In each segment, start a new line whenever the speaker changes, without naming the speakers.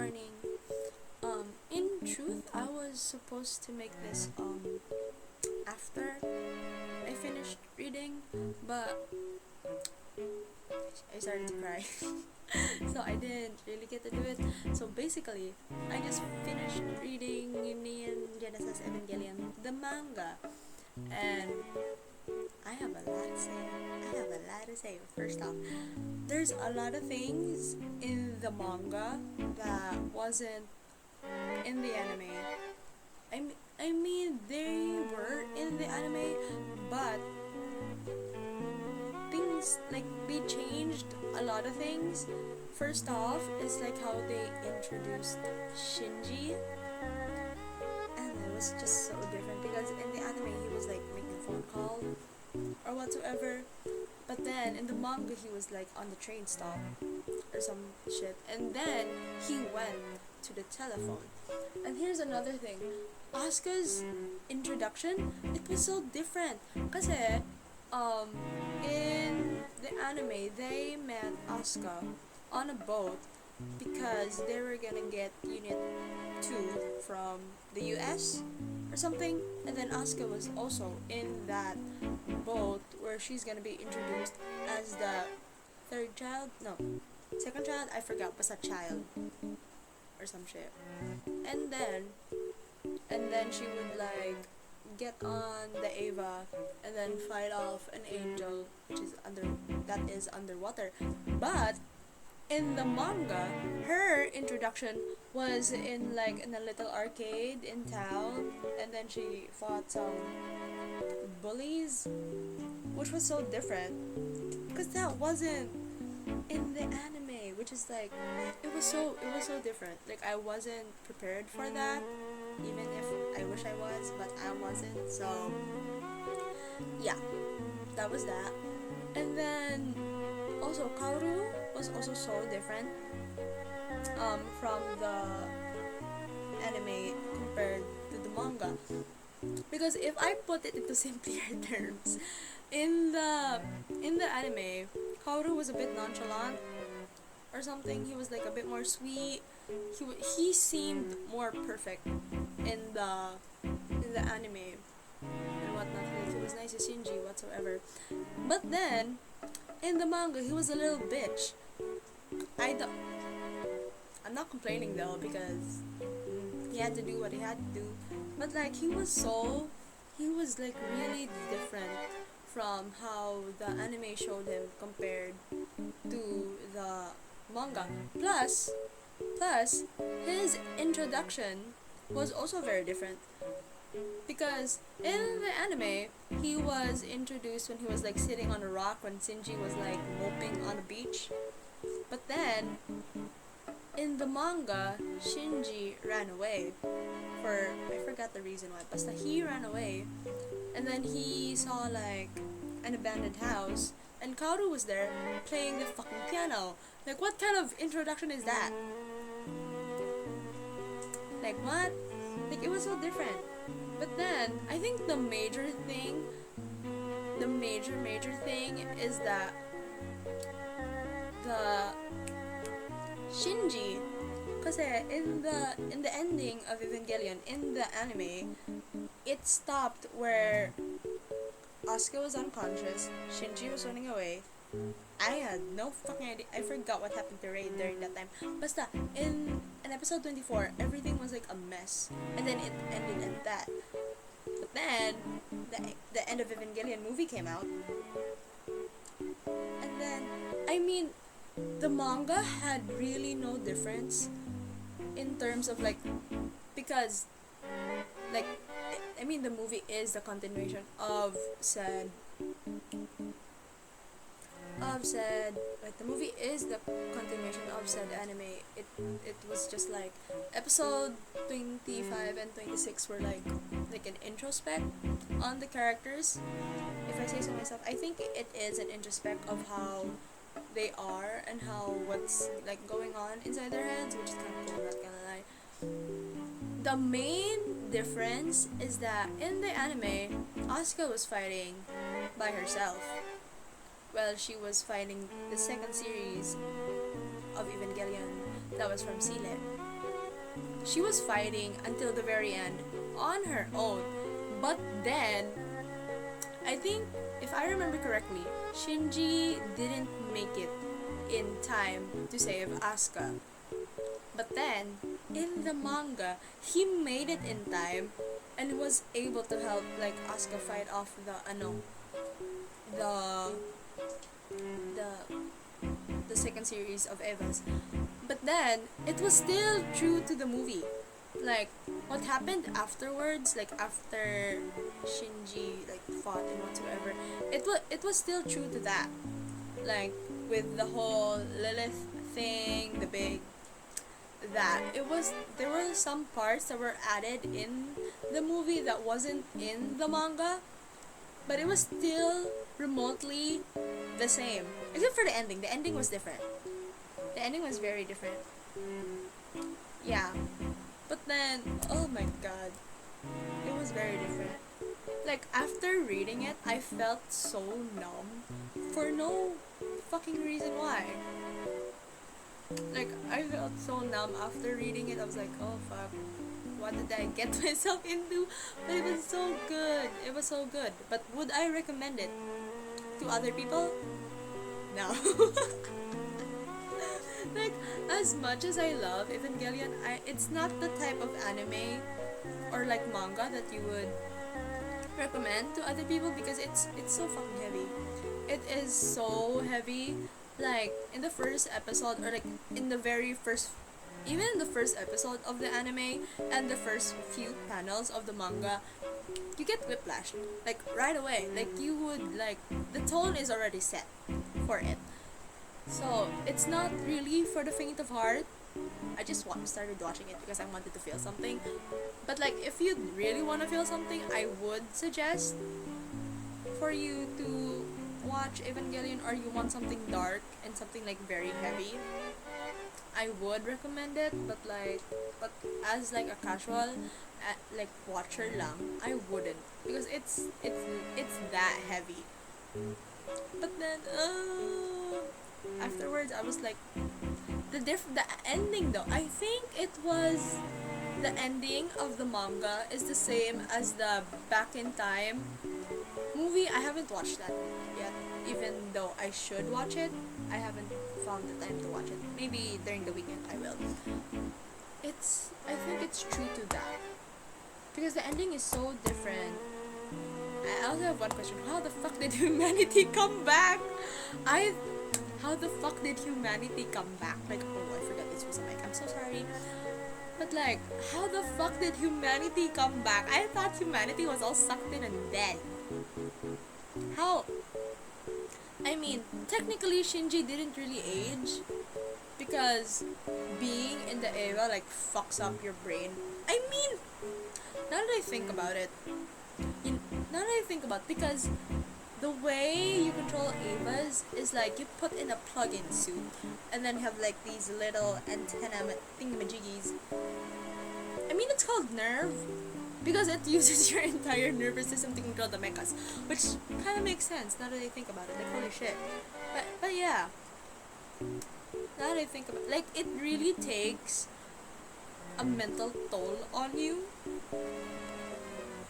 morning. In truth, I was supposed to make this after I finished reading, but I started to cry. So I didn't really get to do it. So basically, I just finished reading Neon Genesis Evangelion, the manga, and I have a lot to say. First off, there's a lot of things in the manga that wasn't in the anime. I mean, they were in the anime, but things like they changed a lot of things. First off is like how they introduced Shinji, and it was just so different because in the anime he was like making a phone call or whatsoever, but then in the manga he was like on the train stop or some shit, and then he went to the telephone. And here's another thing, Asuka's introduction, it was so different kasi in the anime they met Asuka on a boat because they were gonna get Unit 2 from the US or something, and then Asuka was also in that boat where she's gonna be introduced as the second child, I forgot, was a child or some shit. And then she would like get on the Ava and then fight off an angel which is underwater. But in the manga, her introduction was in a little arcade in town, and then she fought some bullies, which was so different because that wasn't in the anime, which is like it was so different. Like I wasn't prepared for that, even if I wish I was, but I wasn't. So yeah, that was that. And then also Kaoru was also so different from the anime compared to the manga, because if I put it into simpler terms, in the anime Kaoru was a bit nonchalant or something. He was like a bit more sweet. He seemed more perfect in the anime and whatnot. Like he was nice to Shinji whatsoever. But then in the manga he was a little bitch. I'm not complaining though because he had to do what he had to do. But like he was like really different from how the anime showed him compared to the manga. Plus his introduction was also very different because in the anime he was introduced when he was like sitting on a rock when Shinji was like moping on a beach. But then in the manga, Shinji ran away for I forgot the reason why, but he ran away, and then he saw like an abandoned house, and Kaoru was there playing the fucking piano. Like, what kind of introduction is that? Like, what? Like, it was so different. But then I think the major thing is that the Shinji, because in the ending of Evangelion in the anime, it stopped where Asuka was unconscious, Shinji was running away. I had no fucking idea. I forgot what happened to Rei during that time. Basta, in episode 24, everything was like a mess, and then it ended at that. But then the end of Evangelion movie came out, and then I mean, the manga had really no difference in terms of like, because like I mean the movie is the continuation of said like the movie is the continuation of said anime. It was just like episode 25 and 26 were like an introspect on the characters, if I say so myself. I think it is an introspect of how they are and how what's like going on inside their heads, which is kind of cool, not gonna lie. The main difference is that in the anime, Asuka was fighting by herself. Well, she was fighting the second series of Evangelion that was from Sile. she was fighting until the very end on her own. But then, I think, if I remember correctly, Shinji didn't make it in time to save Asuka. But then, in the manga, he made it in time and was able to help like Asuka fight off the the the second series of Evas. But then it was still true to the movie. Like what happened afterwards, like after Shinji like fought and whatsoever, it was still true to that. Like with the whole Lilith thing, the big that it was there were some parts that were added in the movie that wasn't in the manga, but it was still remotely the same. Except for the ending. The ending was different. The ending was very different. Yeah. But then, oh my god. It was very different. Like, after reading it, I felt so numb. For no fucking reason why. Like, I felt so numb after reading it. I was like, oh fuck. What did I get myself into? But it was so good. It was so good. But would I recommend it to other people? No. Like, as much as I love Evangelion, it's not the type of anime or like manga that you would recommend to other people because it's so fucking heavy. It is so heavy. Like in the first episode, or like in the very first, even in the first episode of the anime and the first few panels of the manga, you get whiplash like right away. Like you would like the tone is already set for it. So it's not really for the faint of heart. I just started watching it because I wanted to feel something. But like if you really want to feel something, I would suggest for you to watch Evangelion, or you want something dark and something like very heavy. I would recommend it, but as like a casual like watcher lang, I wouldn't because it's that heavy. But then afterwards I was like the ending though. I think it was the ending of the manga is the same as the Back in Time movie. I haven't watched that yet, even though I should watch it. I haven't found the time to watch it. Maybe during the weekend I will. I think it's true to that because the ending is so different. I also have one question. How the fuck did humanity come back? How the fuck did humanity come back? Like, oh, I forgot this was a mic. I'm so sorry. But like, how the fuck did humanity come back? I thought humanity was all sucked in and dead. How? I mean, technically Shinji didn't really age because being in the Eva like fucks up your brain. I mean, now that I think about it, because the way you control Evas is like you put in a plug-in suit and then have like these little antenna thingamajiggies. I mean, it's called nerve because it uses your entire nervous system to control the mechas, which kind of makes sense now that I think about it. Like, holy shit. But yeah, now that I think about it, like, it really takes a mental toll on you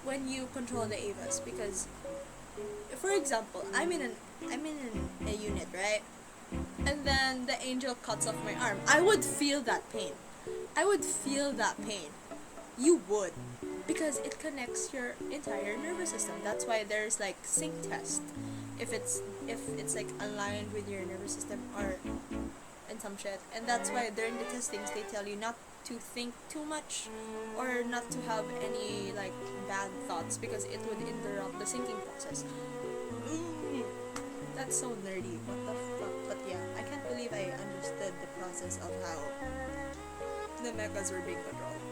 when you control the Evas because, for example, I'm in a unit, right? And then the angel cuts off my arm. I would feel that pain. You would. Because it connects your entire nervous system. That's why there's like sync test. If it's like aligned with your nervous system or and some shit. And that's why during the testings they tell you not to think too much or not to have any like bad thoughts because it would interrupt the syncing process. That's so nerdy. What the fuck? But yeah, I can't believe I understood the process of how the mechas were being controlled.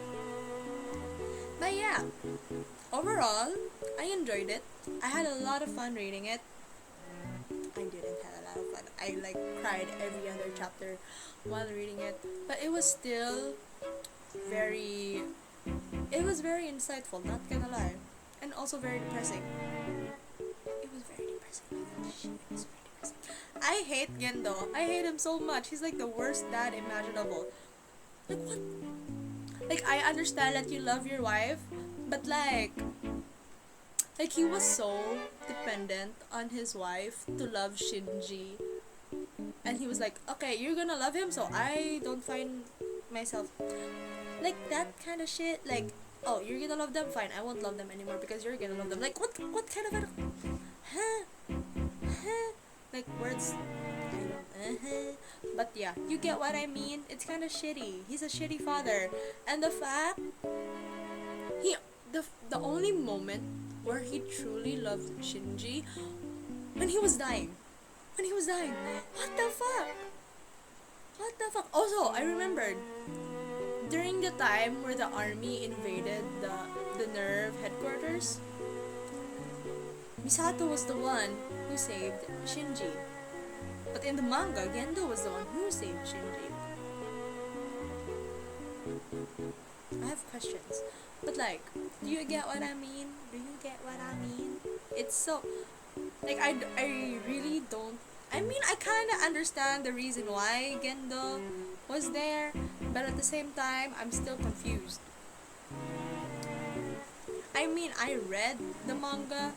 But yeah, overall, I enjoyed it. I had a lot of fun reading it. I didn't have a lot of fun. I like cried every other chapter while reading it. But it was still very insightful, not gonna lie. And also very depressing. It was very depressing. It was very depressing. I hate Gendo. I hate him so much. He's like the worst dad imaginable. Like, what? Like, I understand that you love your wife, but like he was so dependent on his wife to love Shinji, and he was like, okay, you're gonna love him, so I don't find myself like that kind of shit. Like, oh, you're gonna love them, fine, I won't love them anymore because you're gonna love them. Like, what kind of a huh huh like words, I don't but yeah, you get what I mean. It's kind of shitty. He's a shitty father, and the fact he the only moment where he truly loved Shinji, when he was dying. When he was dying. What the fuck? What the fuck? Also, I remembered during the time where the army invaded the Nerve headquarters, Misato was the one who saved Shinji. But in the manga, Gendo was the one who saved Shinji. I have questions. But like, do you get what I mean? Do you get what I mean? It's so... Like, I really don't... I mean, I kind of understand the reason why Gendo was there, but at the same time, I'm still confused. I mean, I read the manga.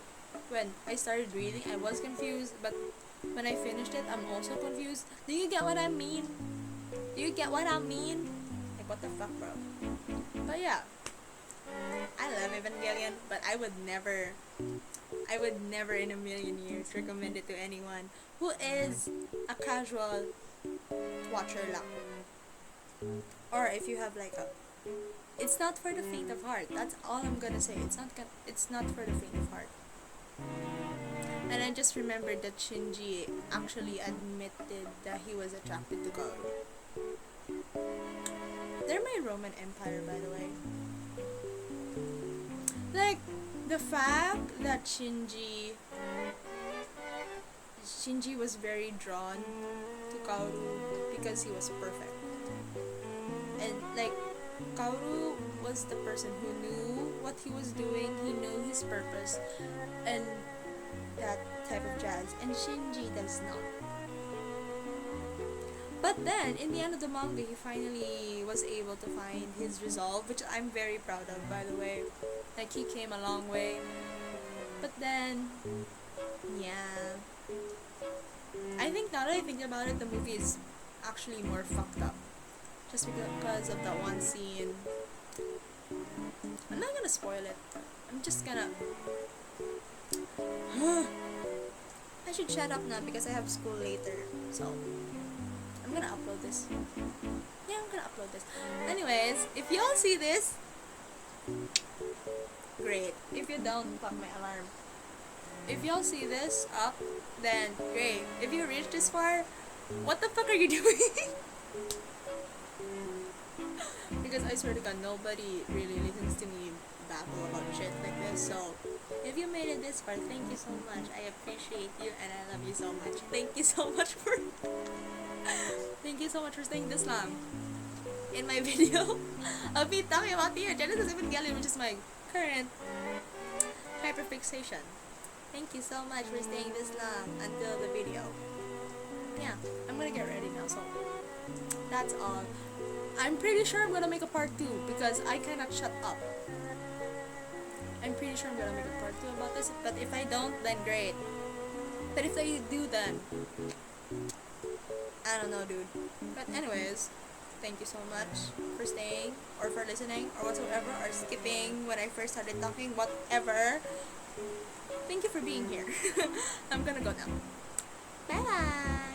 When I started reading, I was confused, but when I finished it, I'm also confused. Do you get what I mean? Do you get what I mean? Like, what the fuck, bro? But yeah, I love Evangelion, but I would never in a million years recommend it to anyone who is a casual watcher lang. Or if you have like a... It's not for the faint of heart. That's all I'm gonna say. It's not for the faint of heart. And I just remembered that Shinji actually admitted that he was attracted to Kaoru. They're my Roman Empire, by the way. Like, the fact that Shinji was very drawn to Kaoru because he was perfect. And like, Kaoru was the person who knew what he was doing, he knew his purpose, and that type of jazz, and Shinji does not. But then, in the end of the manga, he finally was able to find his resolve, which I'm very proud of, by the way. Like, he came a long way. But then, yeah. I think now that I think about it, the movie is actually more fucked up. Just because of that one scene. I'm not gonna spoil it. I'm just gonna... I should shut up now because I have school later. So, I'm gonna upload this. Yeah, I'm gonna upload this. Anyways, if y'all see this, great. If you don't, fuck my alarm. If y'all see this up, then great. If you reached this far, what the fuck are you doing? Because I swear to God, nobody really listens to me babble about shit like this. So, if you made it this far, thank you so much. I appreciate you and I love you so much. Thank you so much for thank you so much for staying this long in my video of me talking about the Genesis Evangelion, which is my current hyperfixation. Thank you so much for staying this long until the video. Yeah, I'm gonna get ready now, so that's all. I'm pretty sure I'm gonna make a part 2 because I cannot shut up. I'm pretty sure I'm gonna make a part 2 about this, but if I don't, then great. But if I do, then I don't know, dude. But anyways, thank you so much for staying, or for listening, or whatsoever, or skipping when I first started talking, whatever. Thank you for being here. I'm gonna go now. Bye bye.